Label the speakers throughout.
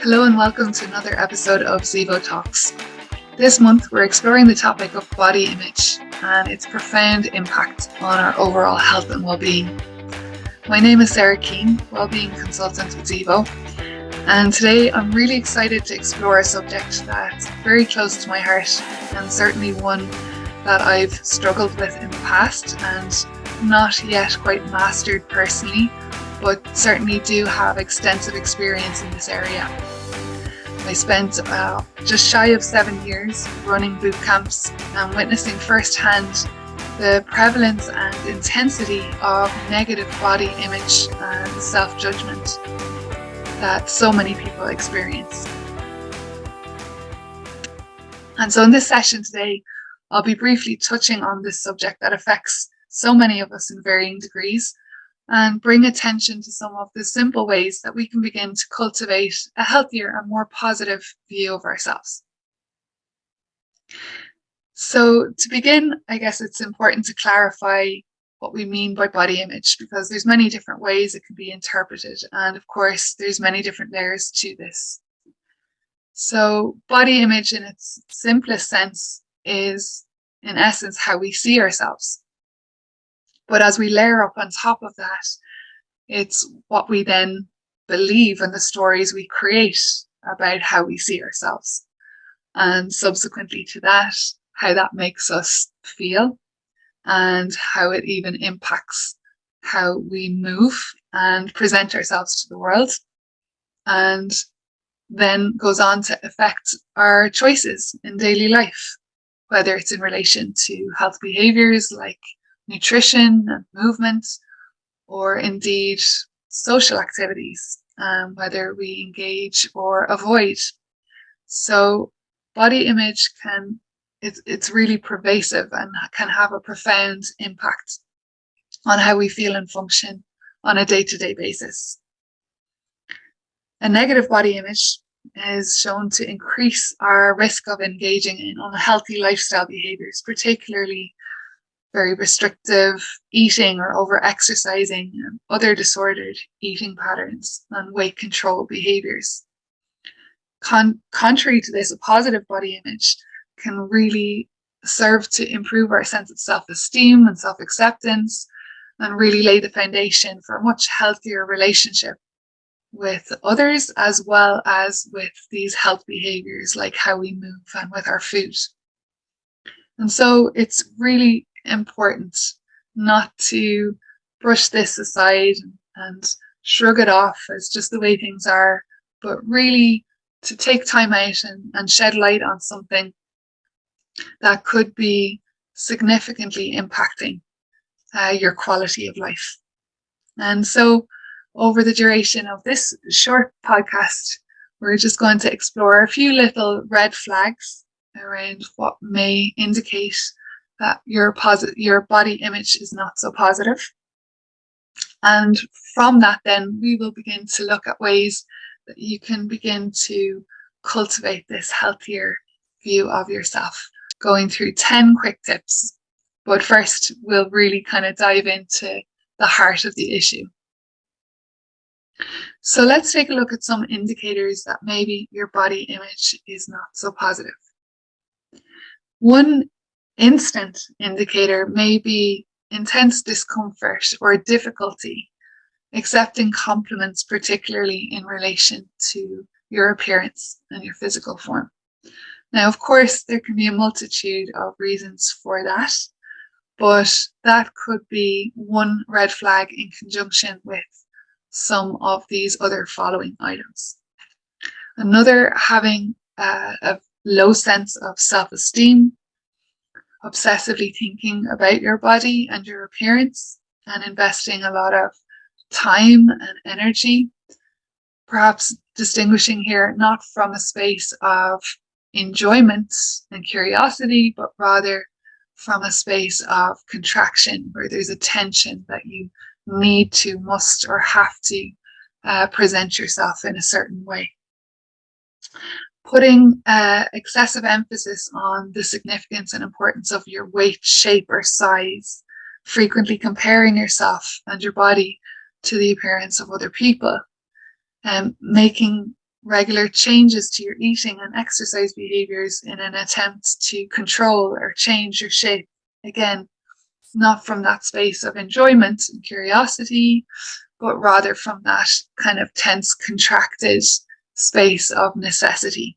Speaker 1: Hello and welcome to another episode of Zevo Talks. This month we're exploring the topic of body image and its profound impact on our overall health and well-being. My name is Sarah Keane, Wellbeing Consultant with Zevo, and today I'm really excited to explore a subject that's very close to my heart and certainly one that I've struggled with in the past and not yet quite mastered personally, but certainly do have extensive experience in this area. I spent just shy of 7 years running boot camps and witnessing firsthand the prevalence and intensity of negative body image and self-judgment that so many people experience. And so in this session today, I'll be briefly touching on this subject that affects so many of us in varying degrees, and bring attention to some of the simple ways that we can begin to cultivate a healthier and more positive view of ourselves. So to begin, I guess it's important to clarify what we mean by body image, because there's many different ways it can be interpreted. And of course, there's many different layers to this. So body image in its simplest sense is, in essence, how we see ourselves. But as we layer up on top of that, it's what we then believe and the stories we create about how we see ourselves. And subsequently to that, how that makes us feel and how it even impacts how we move and present ourselves to the world. And then goes on to affect our choices in daily life, whether it's in relation to health behaviors like nutrition and movement, or indeed social activities, whether we engage or avoid. So body image it's really pervasive and can have a profound impact on how we feel and function on a day-to-day basis. A negative body image is shown to increase our risk of engaging in unhealthy lifestyle behaviors, particularly very restrictive eating or over-exercising and other disordered eating patterns and weight control behaviors. Contrary to this, a positive body image can really serve to improve our sense of self-esteem and self-acceptance and really lay the foundation for a much healthier relationship with others, as well as with these health behaviors like how we move and with our food. And so it's really important not to brush this aside and shrug it off as just the way things are, but really to take time out and shed light on something that could be significantly impacting your quality of life. And so over the duration of this short podcast, we're just going to explore a few little red flags around what may indicate that your body image is not so positive. And from that, then we will begin to look at ways that you can begin to cultivate this healthier view of yourself, going through 10 quick tips. But first, we'll really kind of dive into the heart of the issue. So let's take a look at some indicators that maybe your body image is not so positive. One instant indicator may be intense discomfort or difficulty accepting compliments, particularly in relation to your appearance and your physical form. Now, of course, there can be a multitude of reasons for that, but that could be one red flag in conjunction with some of these other following items. Another, having a low sense of self-esteem, obsessively thinking about your body and your appearance and investing a lot of time and energy, perhaps distinguishing here not from a space of enjoyment and curiosity, but rather from a space of contraction where there's a tension that you need to, must, or have to present yourself in a certain way. Putting excessive emphasis on the significance and importance of your weight, shape, or size, frequently comparing yourself and your body to the appearance of other people, making regular changes to your eating and exercise behaviors in an attempt to control or change your shape. Again, not from that space of enjoyment and curiosity, but rather from that kind of tense, contracted space of necessity.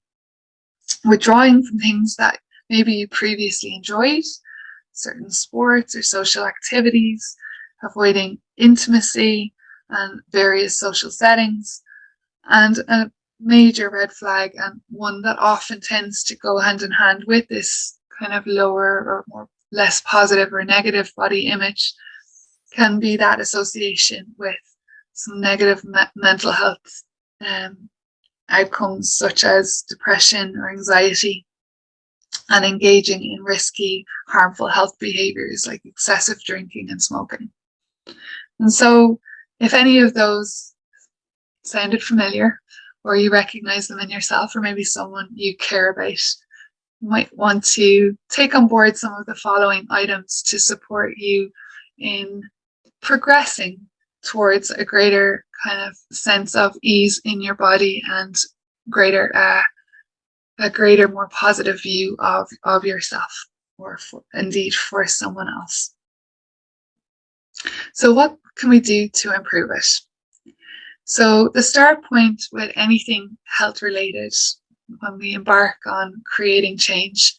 Speaker 1: Withdrawing from things that maybe you previously enjoyed, certain sports or social activities, avoiding intimacy and various social settings. And a major red flag, and one that often tends to go hand in hand with this kind of lower or more less positive or negative body image, can be that association with some negative mental health outcomes such as depression or anxiety, and engaging in risky, harmful health behaviors like excessive drinking and smoking. And so, if any of those sounded familiar, or you recognize them in yourself, or maybe someone you care about, you might want to take on board some of the following items to support you in progressing towards a greater kind of sense of ease in your body and a greater, more positive view of yourself, or indeed for someone else. So what can we do to improve it? So the start point with anything health related when we embark on creating change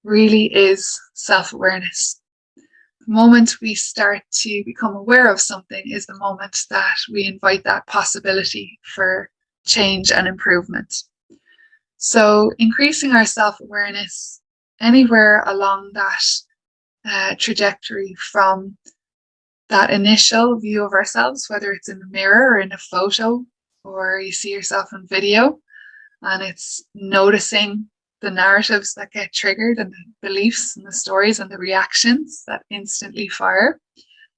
Speaker 1: really is self-awareness. The moment we start to become aware of something is the moment that we invite that possibility for change and improvement. So increasing our self-awareness anywhere along that trajectory, from that initial view of ourselves, whether it's in the mirror or in a photo, or you see yourself in video, and it's noticing the narratives that get triggered and the beliefs and the stories and the reactions that instantly fire.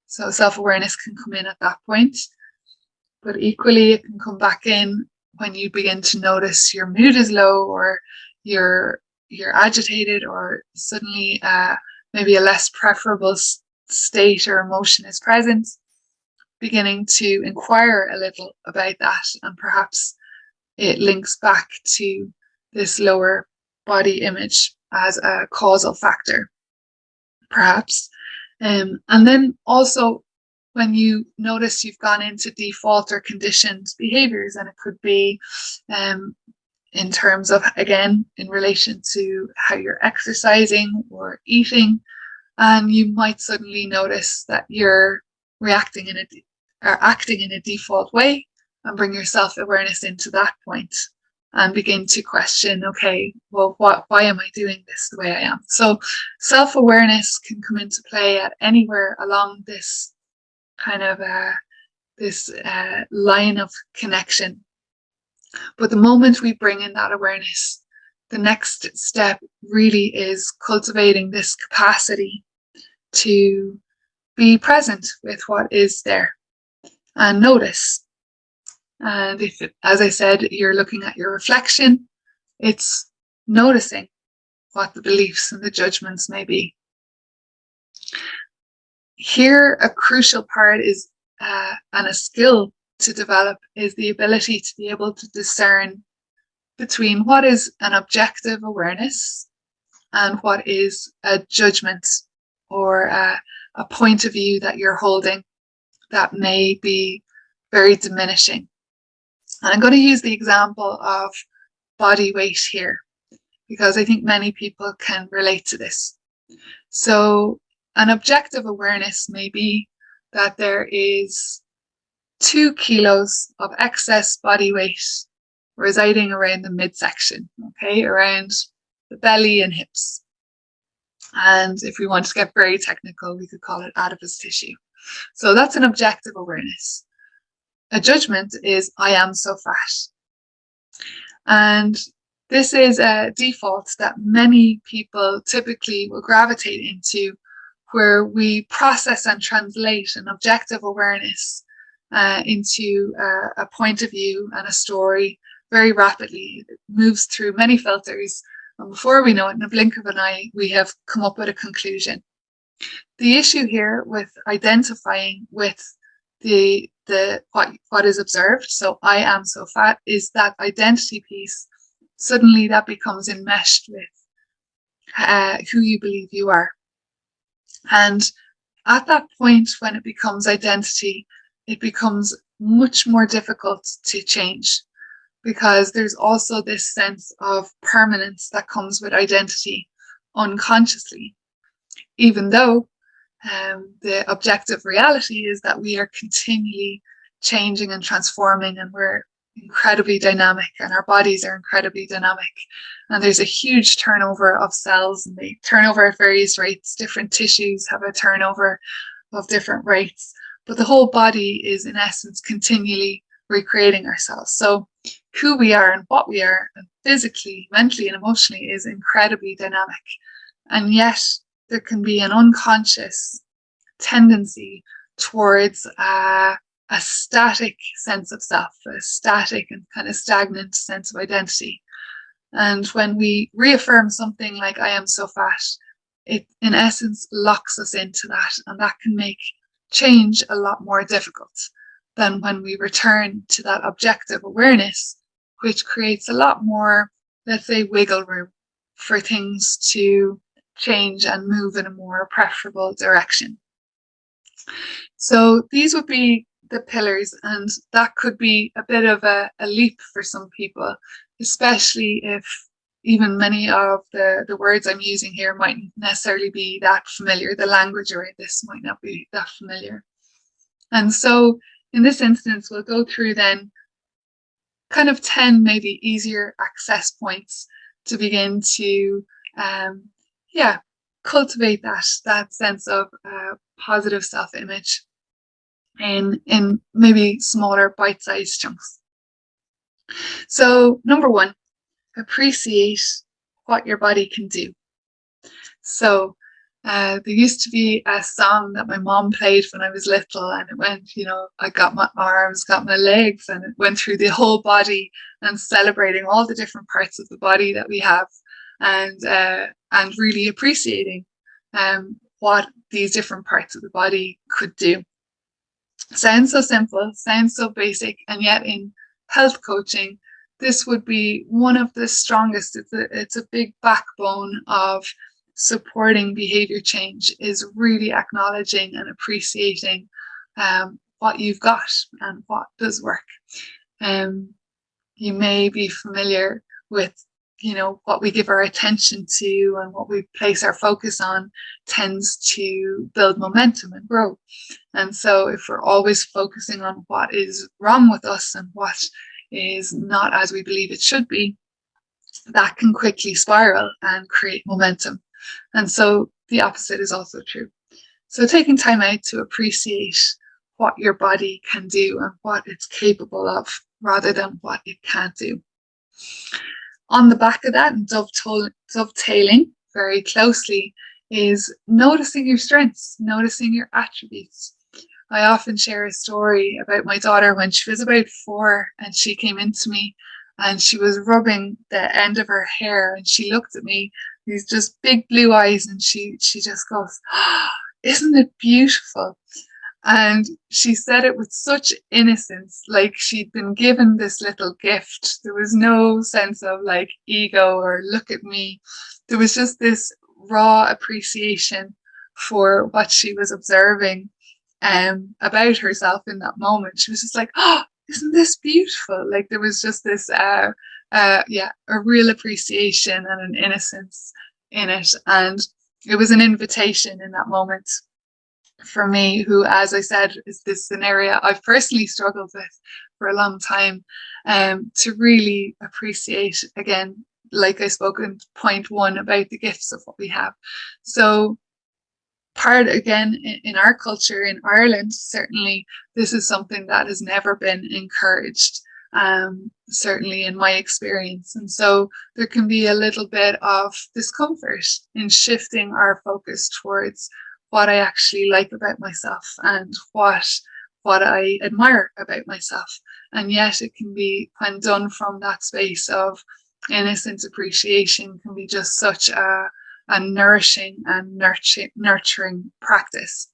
Speaker 1: So self-awareness can come in at that point, but equally it can come back in when you begin to notice your mood is low, or you're agitated, or suddenly maybe a less preferable state or emotion is present, beginning to inquire a little about that, and perhaps it links back to this lower body image as a causal factor, perhaps. And then also, when you notice you've gone into default or conditioned behaviors, and it could be in terms of, again, in relation to how you're exercising or eating, and you might suddenly notice that you're acting in a default way, and bring your self-awareness into that point and begin to question, okay, well, why am I doing this the way I am? So self-awareness can come into play at anywhere along this kind of line of connection. But the moment we bring in that awareness, the next step really is cultivating this capacity to be present with what is there and notice. And if, as I said, you're looking at your reflection, it's noticing what the beliefs and the judgments may be. Here, a crucial part is, and a skill to develop, is the ability to be able to discern between what is an objective awareness and what is a judgment, or a point of view that you're holding that may be very diminishing. And I'm going to use the example of body weight here, because I think many people can relate to this. So an objective awareness may be that there is 2 kilos of excess body weight residing around the midsection, okay, around the belly and hips. And if we want to get very technical, we could call it adipose tissue. So that's an objective awareness. A judgment is, I am so fat. And this is a default that many people typically will gravitate into, where we process and translate an objective awareness into a point of view and a story very rapidly. It moves through many filters, and before we know it, in a blink of an eye, we have come up with a conclusion. The issue here with identifying with the what is observed. So I am so fat is that identity piece. Suddenly that becomes enmeshed with who you believe you are. And at that point, when it becomes identity, it becomes much more difficult to change, because there's also this sense of permanence that comes with identity unconsciously, even though the objective reality is that we are continually changing and transforming, and we're incredibly dynamic, and our bodies are incredibly dynamic. And there's a huge turnover of cells, and they turn over at various rates. Different tissues have a turnover of different rates, but the whole body is, in essence, continually recreating ourselves. So who we are and what we are, and physically, mentally, and emotionally, is incredibly dynamic. And yet there can be an unconscious tendency towards a static sense of self, a static and kind of stagnant sense of identity. And when we reaffirm something like I am so fat, it in essence locks us into that, and that can make change a lot more difficult than when we return to that objective awareness, which creates a lot more, let's say, wiggle room for things to change and move in a more preferable direction. So these would be the pillars, and that could be a bit of a leap for some people, especially if even many of the words I'm using here mightn't necessarily be that familiar. The language around this might not be that familiar. And so in this instance, we'll go through then kind of 10 maybe easier access points to begin to cultivate that sense of positive self-image in maybe smaller bite-sized chunks. So number one, appreciate what your body can do. So there used to be a song that my mom played when I was little, and it went, I got my arms, got my legs, and it went through the whole body and celebrating all the different parts of the body that we have, and really appreciating what these different parts of the body could do. Sounds so simple, sounds so basic, and yet in health coaching, this would be one of the strongest. It's a big backbone of supporting behavior change, is really acknowledging and appreciating what you've got and what does work. You may be familiar with what we give our attention to and what we place our focus on tends to build momentum and grow. And so if we're always focusing on what is wrong with us and what is not as we believe it should be, that can quickly spiral and create momentum. And so the opposite is also true. So taking time out to appreciate what your body can do and what it's capable of, rather than what it can't do. On the back of that, and dovetailing very closely, is noticing your strengths, noticing your attributes. I often share a story about my daughter when she was about 4, and she came into me and she was rubbing the end of her hair, and she looked at me, these just big blue eyes, and she just goes, oh, isn't it beautiful? And she said it with such innocence, like she'd been given this little gift. There was no sense of like ego or look at me. There was just this raw appreciation for what she was observing about herself in that moment. She was just like, oh, isn't this beautiful? Like there was just this, a real appreciation and an innocence in it. And it was an invitation in that moment for me, who, as I said, is this an area I've personally struggled with for a long time, to really appreciate, again, like I spoke in point 1 about the gifts of what we have. So part, again, in our culture in Ireland, certainly this is something that has never been encouraged, certainly in my experience. And so there can be a little bit of discomfort in shifting our focus towards what I actually like about myself and what I admire about myself. And yet it can be, when done from that space of innocent appreciation, can be just such a nourishing and nurturing practice.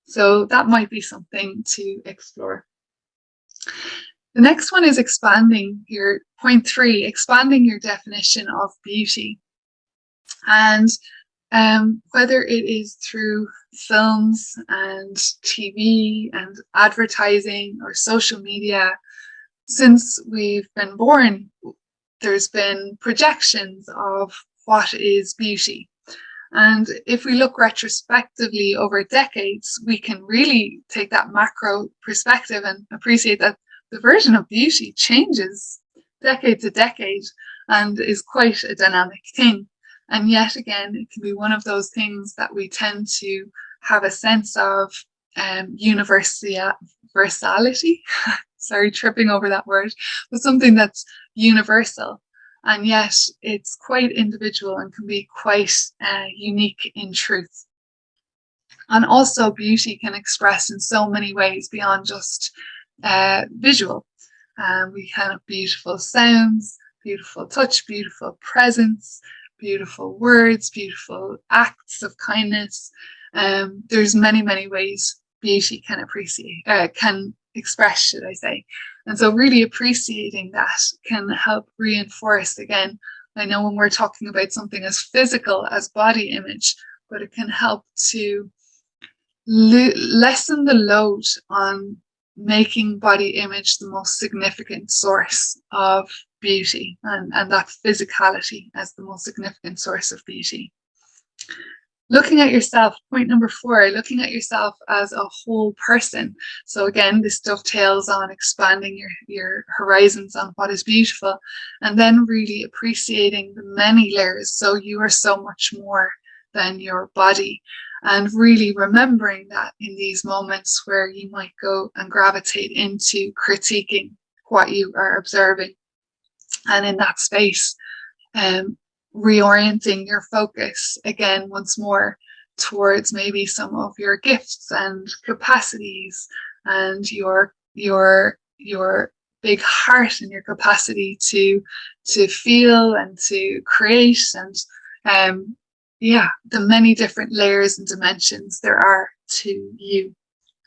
Speaker 1: So that might be something to explore. The next one is expanding your point 3, expanding your definition of beauty. And whether it is through films and TV and advertising or social media, since we've been born, there's been projections of what is beauty. And if we look retrospectively over decades, we can really take that macro perspective and appreciate that the version of beauty changes decade to decade and is quite a dynamic thing. And yet again, it can be one of those things that we tend to have a sense of universality. Sorry, tripping over that word, but something that's universal. And yet it's quite individual and can be quite unique in truth. And also beauty can express in so many ways beyond just visual. We can have beautiful sounds, beautiful touch, beautiful presence, beautiful words, beautiful acts of kindness. There's many ways beauty can can express, should I say. And so really appreciating that can help reinforce again. I know when we're talking about something as physical as body image, but it can help to lessen the load on making body image the most significant source of beauty and that physicality as the most significant source of beauty. Looking at yourself, point number 4, looking at yourself as a whole person. So again, this dovetails on expanding your horizons on what is beautiful, and then really appreciating the many layers. So you are so much more than your body, and really remembering that in these moments where you might go and gravitate into critiquing what you are observing. And in that space, reorienting your focus again once more towards maybe some of your gifts and capacities and your big heart and your capacity to feel and to create and the many different layers and dimensions there are to you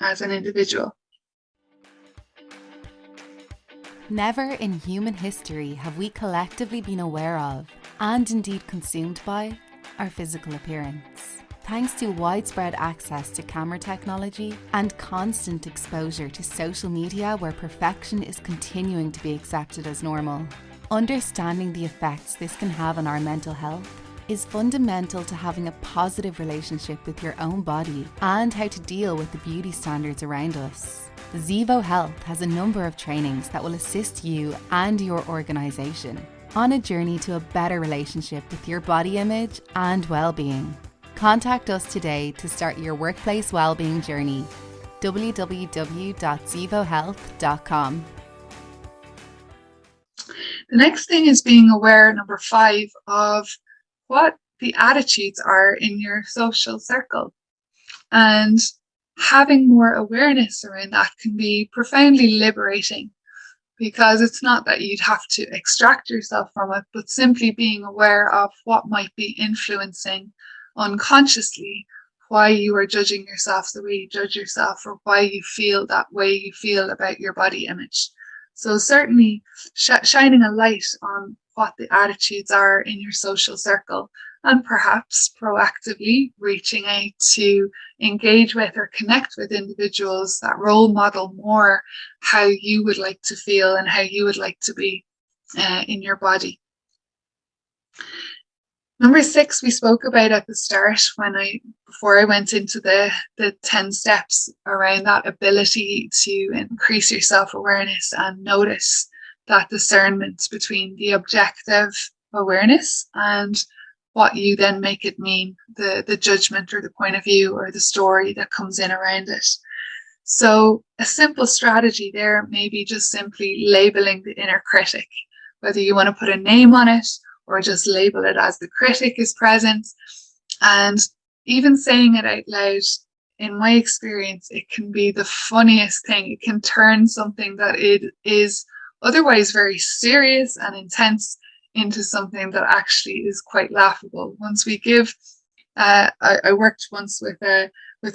Speaker 1: as an individual.
Speaker 2: Never in human history have we collectively been aware of, and indeed consumed by, our physical appearance. Thanks to widespread access to camera technology and constant exposure to social media where perfection is continuing to be accepted as normal. Understanding the effects this can have on our mental health is fundamental to having a positive relationship with your own body and how to deal with the beauty standards around us. Zevo Health has a number of trainings that will assist you and your organisation on a journey to a better relationship with your body image and well-being. Contact us today to start your workplace well-being journey. www.zevohealth.com.
Speaker 1: The next thing is being aware, number 5, of what the attitudes are in your social circle. And having more awareness around that can be profoundly liberating, because it's not that you'd have to extract yourself from it, but simply being aware of what might be influencing unconsciously why you are judging yourself the way you judge yourself, or why you feel that way you feel about your body image. So certainly shining a light on what the attitudes are in your social circle, and perhaps proactively reaching out to engage with or connect with individuals that role model more how you would like to feel and how you would like to be in your body. Number 6, we spoke about at the start before I went into the 10 steps around that ability to increase your self-awareness and notice that discernment between the objective awareness and what you then make it mean, the judgment or the point of view or the story that comes in around it. So a simple strategy there may be just simply labeling the inner critic, whether you want to put a name on it or just label it as the critic is present. And even saying it out loud, in my experience, it can be the funniest thing. It can turn something that it is otherwise very serious and intense into something that actually is quite laughable. Once we give, I worked once with a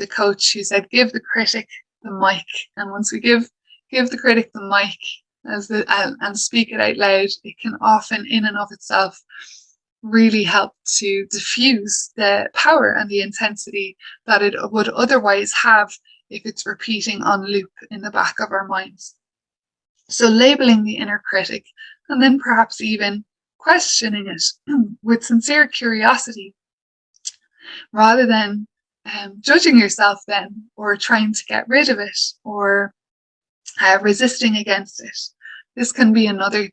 Speaker 1: coach who said, give the critic the mic. And once we give give the critic the mic and speak it out loud, it can often, in and of itself, really help to diffuse the power and the intensity that it would otherwise have if it's repeating on loop in the back of our minds. So labeling the inner critic and then perhaps even questioning it with sincere curiosity rather than judging yourself then or trying to get rid of it or resisting against it. This can be another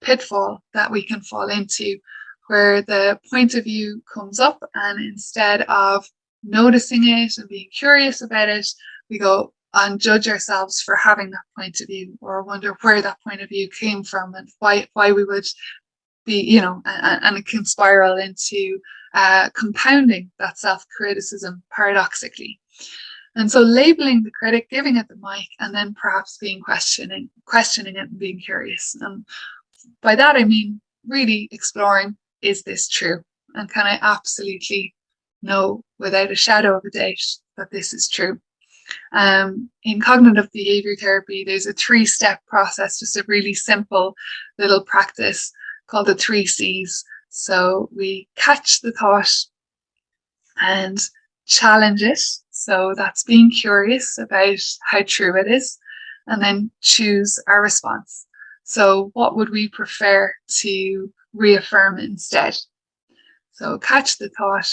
Speaker 1: pitfall that we can fall into, where the point of view comes up and instead of noticing it and being curious about it, we go and judge ourselves for having that point of view or wonder where that point of view came from and why we would be, and it can spiral into compounding that self-criticism paradoxically. And so labeling the critic, giving it the mic, and then perhaps being questioning it and being curious. And by that, I mean really exploring, is this true? And can I absolutely know without a shadow of a doubt that this is true? In cognitive behavior therapy, there's a 3-step process, just a really simple little practice called the 3 C's. So we catch the thought and challenge it. So that's being curious about how true it is, and then choose our response. So what would we prefer to reaffirm instead? So catch the thought,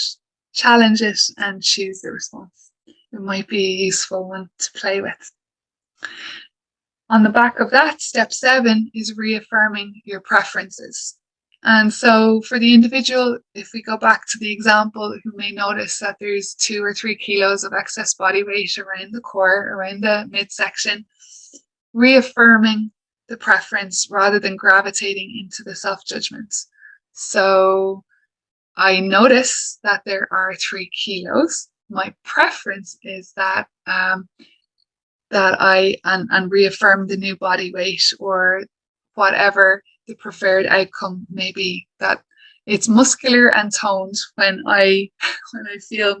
Speaker 1: challenge it, and choose the response. It might be a useful one to play with. On the back of that, step 7 is reaffirming your preferences. And so for the individual, if we go back to the example, who may notice that there's 2 or 3 kilos of excess body weight around the core, around the midsection, reaffirming the preference rather than gravitating into the self-judgment. So I notice that there are 3 kilos. My preference is that I reaffirm the new body weight, or whatever the preferred outcome may be, that it's muscular and toned when I feel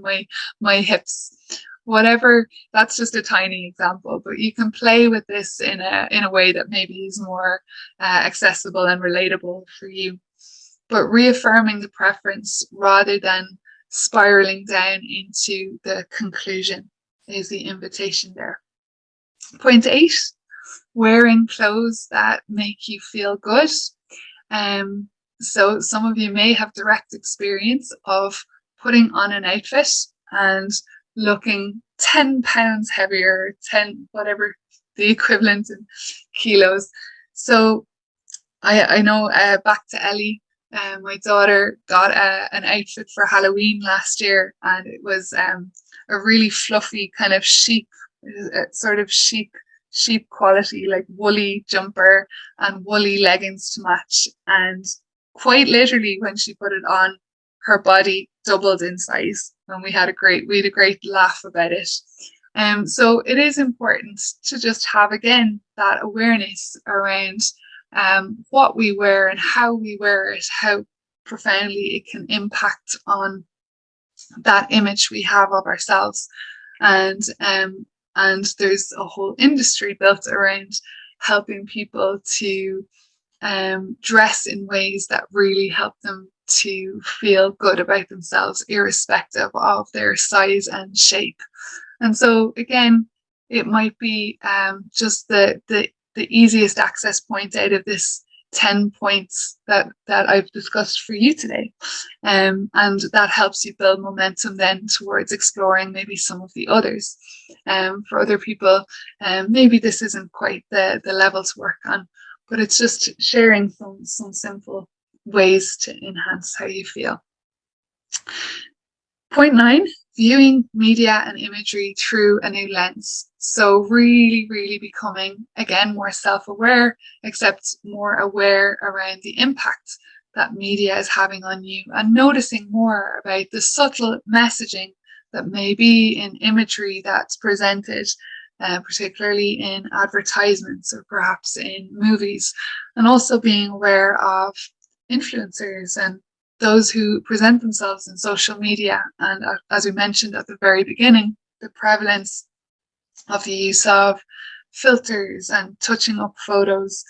Speaker 1: my hips. Whatever, that's just a tiny example, but you can play with this in a way that maybe is more accessible and relatable for you. But reaffirming the preference rather than spiraling down into the conclusion is the invitation there. Point 8, wearing clothes that make you feel good. So some of you may have direct experience of putting on an outfit and looking 10 pounds heavier, 10, whatever the equivalent in kilos. So I know back to Ellie, my daughter got an outfit for Halloween last year, and it was a really fluffy kind of sheep quality, like woolly jumper and woolly leggings to match. And quite literally, when she put it on, her body doubled in size, and we had a great laugh about it. So it is important to just have, again, that awareness around what we wear and how we wear it, how profoundly it can impact on that image we have of ourselves. And there's a whole industry built around helping people to dress in ways that really help them to feel good about themselves, irrespective of their size and shape. And so again, it might be just the easiest access point out of this 10 points that I've discussed for you today. And that helps you build momentum then towards exploring maybe some of the others. For other people, maybe this isn't quite the level to work on, but it's just sharing some simple ways to enhance how you feel. Point 9, viewing media and imagery through a new lens. So really, really becoming, again, more self-aware, except more aware around the impact that media is having on you, and noticing more about the subtle messaging that may be in imagery that's presented, particularly in advertisements or perhaps in movies, and also being aware of influencers and those who present themselves in social media. And as we mentioned at the very beginning, the prevalence of the use of filters and touching up photos,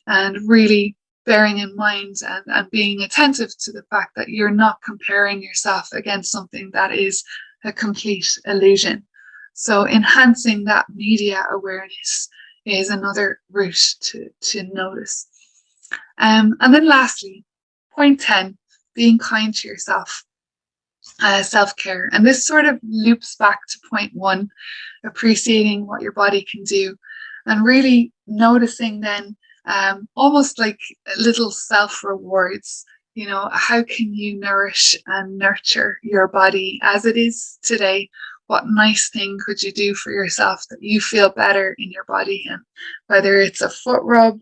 Speaker 1: and really bearing in mind and being attentive to the fact that you're not comparing yourself against something that is a complete illusion. So enhancing that media awareness is another route to notice. And then lastly, point 10, being kind to yourself, self-care. And this sort of loops back to point 1, appreciating what your body can do, and really noticing then almost like little self-rewards. How can you nourish and nurture your body as it is today? What nice thing could you do for yourself that you feel better in your body? And whether it's a foot rub,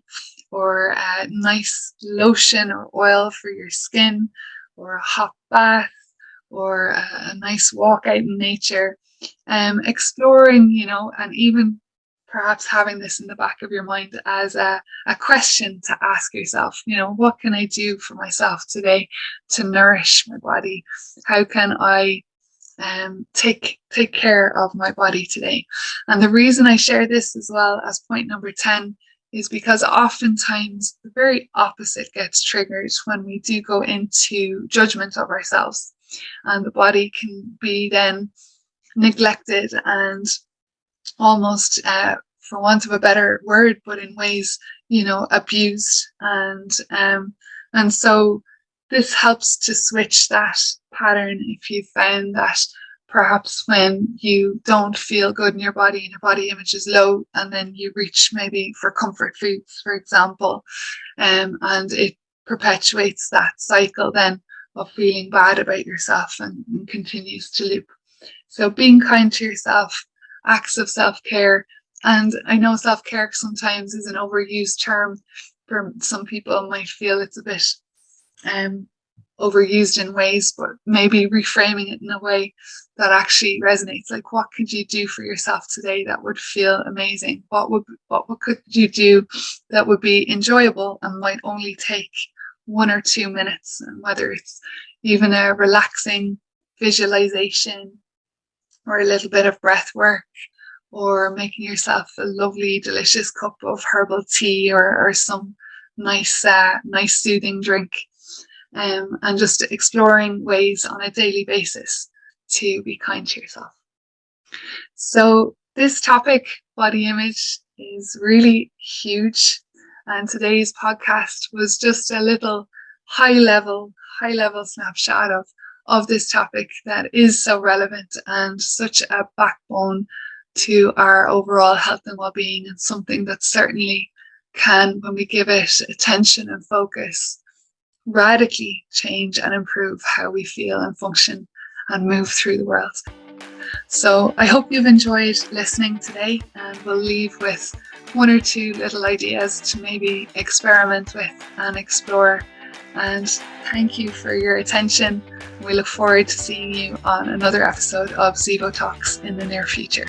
Speaker 1: or a nice lotion or oil for your skin, or a hot bath, or a nice walk out in nature, exploring, and even perhaps having this in the back of your mind as a question to ask yourself, what can I do for myself today to nourish my body? How can I take care of my body today? And the reason I share this as well as point number 10 is because oftentimes the very opposite gets triggered when we do go into judgment of ourselves, and the body can be then neglected and almost, for want of a better word, but in ways, abused. And so this helps to switch that pattern. If you found that perhaps when you don't feel good in your body and your body image is low, and then you reach maybe for comfort foods, for example, and it perpetuates that cycle then of feeling bad about yourself, and continues to loop. So being kind to yourself, acts of self-care. And I know self-care sometimes is an overused term. For some people might feel it's a bit overused in ways, but maybe reframing it in a way that actually resonates. Like, what could you do for yourself today that would feel amazing? What could you do that would be enjoyable and might only take 1 or 2 minutes? And whether it's even a relaxing visualization, or a little bit of breath work, or making yourself a lovely, delicious cup of herbal tea, or some nice soothing drink, and just exploring ways on a daily basis to be kind to yourself. So this topic, body image, is really huge, and today's podcast was just a little high level snapshot of this topic that is so relevant and such a backbone to our overall health and well-being, and something that certainly can, when we give it attention and focus, radically change and improve how we feel and function and move through the world. So I hope you've enjoyed listening today, and we'll leave with 1 or 2 little ideas to maybe experiment with and explore. And thank you for your attention. We look forward to seeing you on another episode of Zivo Talks in the near future.